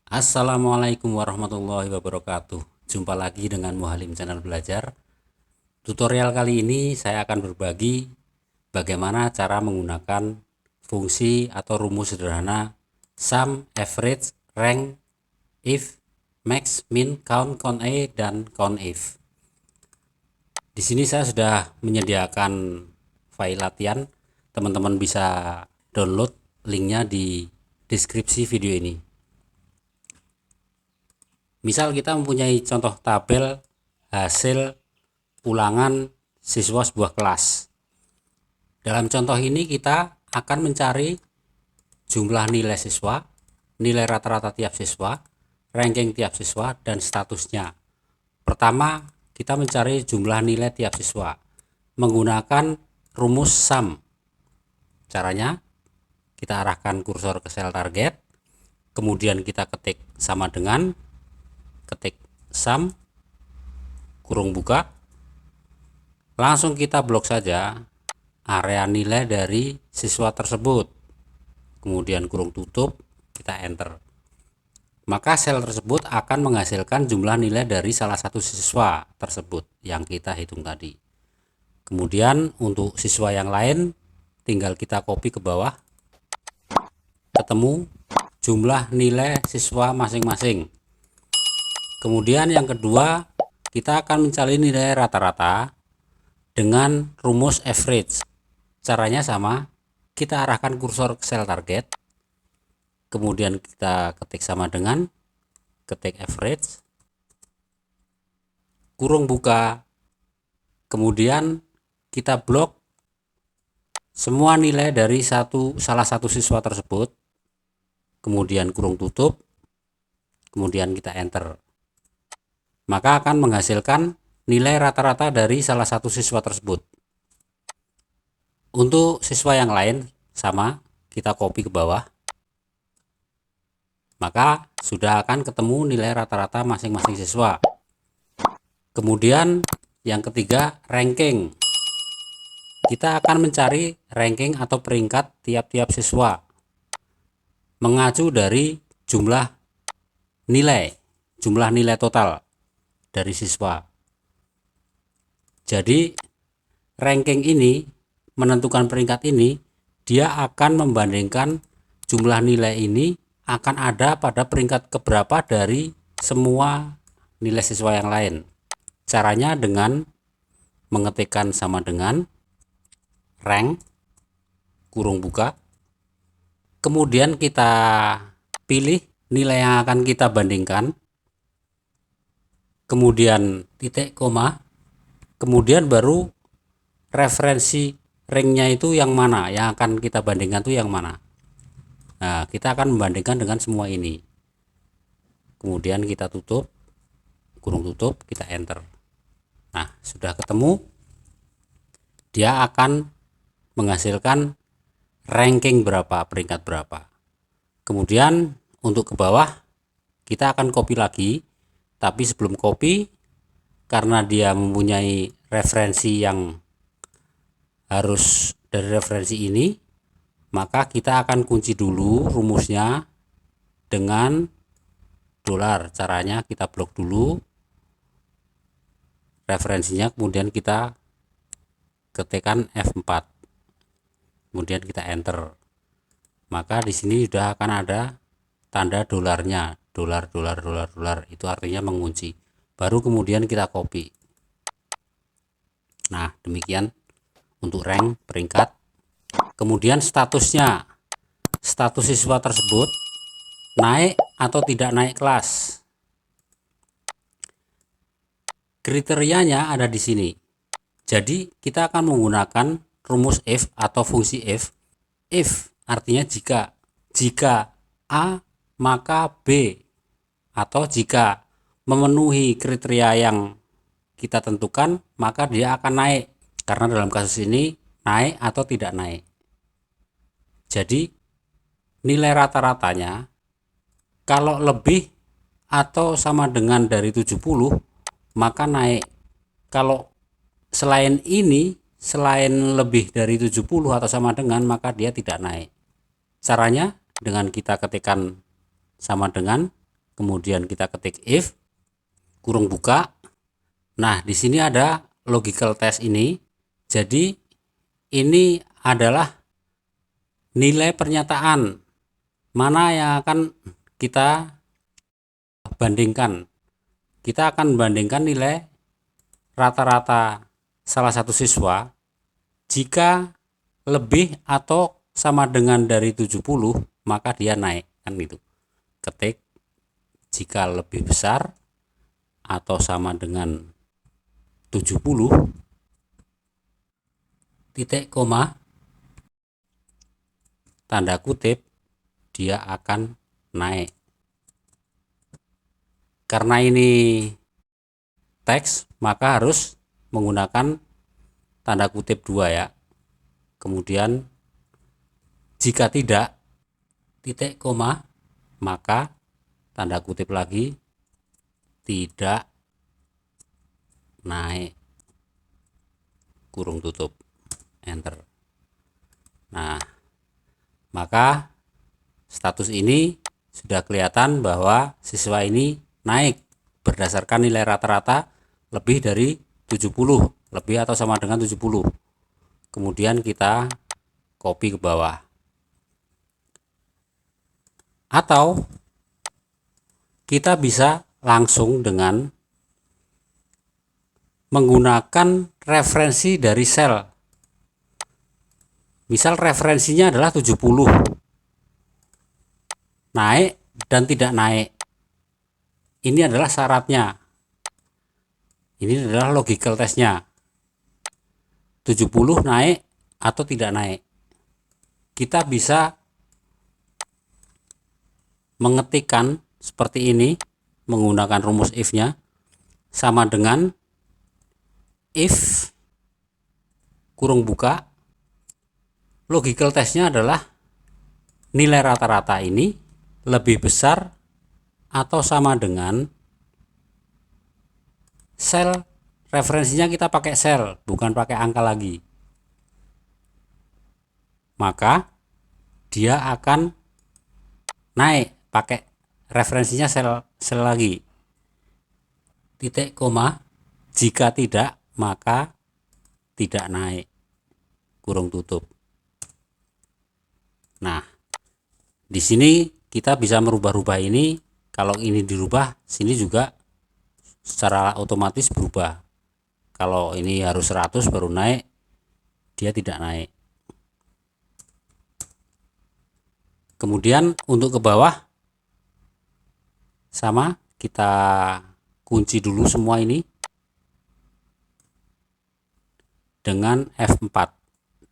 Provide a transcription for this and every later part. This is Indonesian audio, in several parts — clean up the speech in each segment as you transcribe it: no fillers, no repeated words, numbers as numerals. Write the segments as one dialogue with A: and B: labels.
A: Assalamualaikum warahmatullahi wabarakatuh. Jumpa lagi dengan Muhalim Channel Belajar. Tutorial kali ini saya akan berbagi bagaimana cara menggunakan fungsi atau rumus sederhana sum, average, rank, if, max, min, count, count A, dan count if. Di sini saya sudah menyediakan file latihan. Teman-teman bisa download linknya di deskripsi video ini. Misal kita mempunyai contoh tabel hasil ulangan siswa sebuah kelas. Dalam contoh ini kita akan mencari jumlah nilai siswa, nilai rata-rata tiap siswa, ranking tiap siswa, dan statusnya. Pertama, kita mencari jumlah nilai tiap siswa menggunakan rumus sum. Caranya, kita arahkan kursor ke sel target, kemudian kita ketik sama dengan, ketik sum, kurung buka, langsung kita blok saja area nilai dari siswa tersebut, kemudian kurung tutup, kita enter. Maka sel tersebut akan menghasilkan jumlah nilai dari salah satu siswa tersebut yang kita hitung tadi. Kemudian untuk siswa yang lain tinggal kita copy ke bawah, ketemu jumlah nilai siswa masing-masing. Kemudian yang kedua, kita akan mencari nilai rata-rata dengan rumus average. Caranya sama, kita arahkan kursor ke sel target, kemudian kita ketik sama dengan, ketik average, kurung buka, kemudian kita blok semua nilai dari salah satu siswa tersebut, kemudian kurung tutup, kemudian kita enter. Maka akan menghasilkan nilai rata-rata dari salah satu siswa tersebut. Untuk siswa yang lain sama, kita copy ke bawah, maka sudah akan ketemu nilai rata-rata masing-masing siswa. Kemudian yang ketiga, ranking. Kita akan mencari ranking atau peringkat tiap-tiap siswa mengacu dari jumlah nilai total dari siswa. Jadi ranking ini menentukan peringkat ini, dia akan membandingkan jumlah nilai ini akan ada pada peringkat keberapa dari semua nilai siswa yang lain. Caranya dengan mengetikkan sama dengan rank, kurung buka, kemudian kita pilih nilai yang akan kita bandingkan, kemudian titik koma, kemudian baru referensi ranknya itu yang mana, yang akan kita bandingkan itu yang mana. Nah, kita akan membandingkan dengan semua ini, kemudian kita tutup, kurung tutup, kita enter. Nah, sudah ketemu, dia akan menghasilkan ranking berapa, peringkat berapa. Kemudian untuk ke bawah kita akan copy lagi, tapi sebelum copy, karena dia mempunyai referensi yang harus dari referensi ini, maka kita akan kunci dulu rumusnya dengan dolar. Caranya kita blok dulu referensinya, kemudian kita ketikkan F4, kemudian kita enter. Maka di sini sudah akan ada tanda dolarnya, dolar, itu artinya mengunci. Baru kemudian kita copy. Nah, demikian untuk rank, peringkat. Kemudian statusnya, status siswa tersebut naik atau tidak naik kelas. Kriterianya ada di sini. Jadi kita akan menggunakan rumus if atau fungsi if. If artinya jika A maka B, atau jika memenuhi kriteria yang kita tentukan maka dia akan naik, karena dalam kasus ini naik atau tidak naik. Jadi nilai rata-ratanya kalau lebih atau sama dengan dari 70 maka naik. Kalau selain ini selain lebih dari 70 atau sama dengan, maka dia tidak naik. Caranya dengan kita ketikkan sama dengan, kemudian kita ketik if kurung buka. Nah, di sini ada logical test ini. Jadi ini adalah nilai pernyataan mana yang akan kita bandingkan. Kita akan bandingkan nilai rata-rata salah satu siswa. Jika lebih atau sama dengan dari 70, maka dia naik, kan gitu. Ketik jika lebih besar atau sama dengan 70, titik koma, tanda kutip, dia akan naik. Karena ini teks, maka harus menggunakan tanda kutip 2 ya. Kemudian jika tidak, titik koma, maka tanda kutip lagi, tidak naik, kurung tutup, enter. Nah, maka status ini sudah kelihatan bahwa siswa ini naik berdasarkan nilai rata-rata lebih dari 70, lebih atau sama dengan 70. Kemudian kita copy ke bawah. Atau kita bisa langsung dengan menggunakan referensi dari sel. Misal referensinya adalah 70. Naik dan tidak naik. Ini adalah syaratnya. Ini adalah logical testnya. 70 naik atau tidak naik. Kita bisa mengetikkan seperti ini menggunakan rumus if-nya, sama dengan if kurung buka, logical testnya adalah nilai rata-rata ini lebih besar atau sama dengan sel. Referensinya kita pakai sel, bukan pakai angka lagi. Maka dia akan naik, pakai referensinya sel lagi. Titik koma, jika tidak maka tidak naik, kurung tutup. Nah, di sini kita bisa merubah-rubah ini. Kalau ini dirubah, sini juga secara otomatis berubah. Kalau ini harus 100 baru naik, dia tidak naik. Kemudian untuk ke bawah sama, kita kunci dulu semua ini dengan F4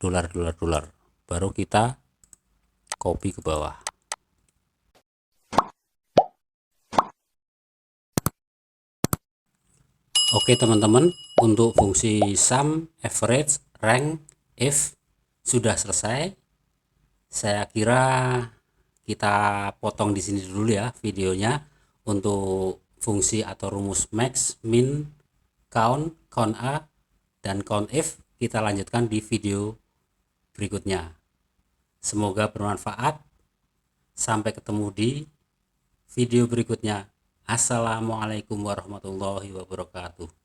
A: dolar, baru kita copy ke bawah. Oke teman-teman, untuk fungsi sum, average, rank, if sudah selesai. Saya kira kita potong di sini dulu ya videonya. Untuk fungsi atau rumus max, min, count, count A, dan count if kita lanjutkan di video berikutnya. Semoga bermanfaat. Sampai ketemu di video berikutnya. Assalamualaikum warahmatullahi wabarakatuh.